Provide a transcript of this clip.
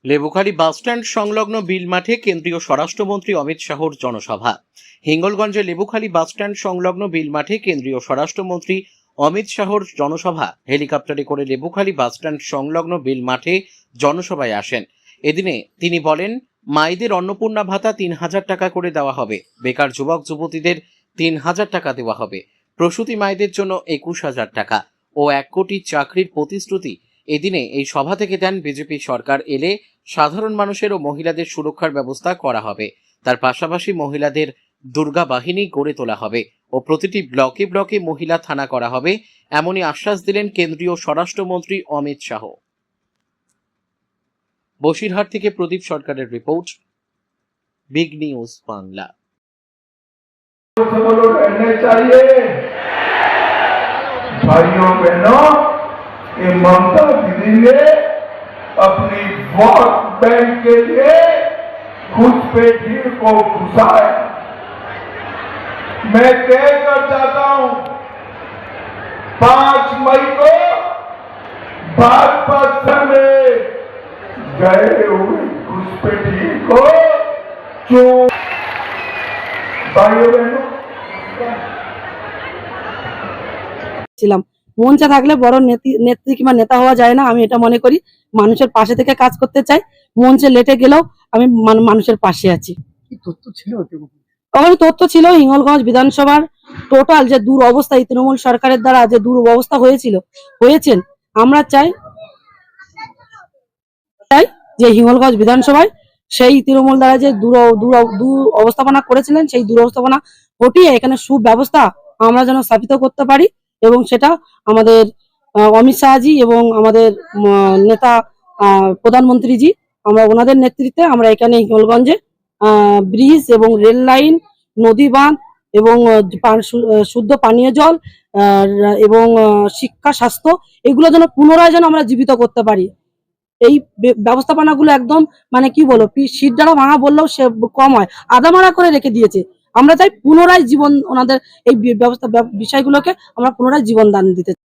Lebukhali bus stand সংলগ্ন বিল মাঠে কেন্দ্রীয় স্বরাষ্ট্রমন্ত্রী অমিত শাহর জনসভা। হিঙ্গলগঞ্জে লেবুখালী বাসস্ট্যান্ড সংলগ্ন বিল মাঠে কেন্দ্রীয় স্বরাষ্ট্রমন্ত্রী অমিত শাহর জনসভা। হেলিকপ্টারে করে লেবুখালী বাসস্ট্যান্ড সংলগ্ন বিল মাঠে জনসভায় আসেন। এদিনে তিনি বলেন, মায়েদের অন্নপূর্ণা ভাতা ৩,০০০ টাকা করে দেওয়া হবে, বেকার যুবক যুবতীদের ৩,০০০ টাকা দেওয়া হবে, প্রসূতি মায়েদের জন্য ২১,০০০ টাকা ও ১ কোটি চাকরির প্রতিশ্রুতি এদিনে এই সভা থেকে দেন। বিজেপি সরকার এলে সাধারণ মানুষের ও মহিলাদের সুরক্ষার ব্যবস্থা করা হবে। তার পাশাপাশি মহিলাদের দুর্গা বাহিনী গড়ে তোলা হবে ও প্রতিটি ব্লকে ব্লকে মহিলা থানা করা হবে, এমনই আশ্বাস দিলেন কেন্দ্রীয় স্বরাষ্ট্রমন্ত্রী অমিত শাহ। বসিরহাট থেকে প্রদীপ সরকারের রিপোর্ট, বিগ নিউজ বাংলা। भाइयों बहनों, ये ममता दीदी ने अपनी वोट बैंक के लिए घुसपैठी को घुसाया। मैं तय कर जाता हूं, 5 मई को भाजपा में गए हुए घुसपैठी को भाइयों बहनों ছিলাম। মঞ্চে থাকলে বড় নেত্রী কিংবা নেতা হওয়া যায় না, আমি এটা মনে করি। মানুষের পাশে থেকে কাজ করতে চাই। মঞ্চে লেটে গেলেও আমি মানুষের পাশে আছি। কি তথ্য ছিল? ওখানে তথ্য ছিল হিঙ্গলগঞ্জ বিধানসভার টোটাল যে দুরবস্থা, এই তৃণমূল সরকারের দ্বারা যে দুরবস্থা হয়েছেন, আমরা চাই যে হিঙ্গলগঞ্জ বিধানসভায় সেই তৃণমূল দ্বারা যে অবস্থাপনা করেছিলেন, সেই দুরবস্থাপনা হটিয়ে এখানে সুব্যবস্থা আমরা যেন স্থাপিত করতে পারি। এবং সেটা আমাদের অমিত শাহজি এবং আমাদের নেতা প্রধানমন্ত্রীজি, আমরা ওনাদের নেতৃত্বে আমরা এখানে হিঙ্গলগঞ্জে ব্রিজ এবং রেল লাইন, নদী বাঁধ এবং শুদ্ধ পানীয় জল এবং শিক্ষা, স্বাস্থ্য, এগুলো যেন পুনরায় যেন আমরা জীবিত করতে পারি। এই ব্যবস্থাপনাগুলো একদম মানে কি বলবো, শীত দ্বারা ভাঙা বললেও সে কম হয়, আদামারা করে রেখে দিয়েছে। আমরা চাই পুনরায় জীবন, ওনাদের এই বিষয়গুলোকে আমরা পুনরায় জীবন দান দিতে চাই।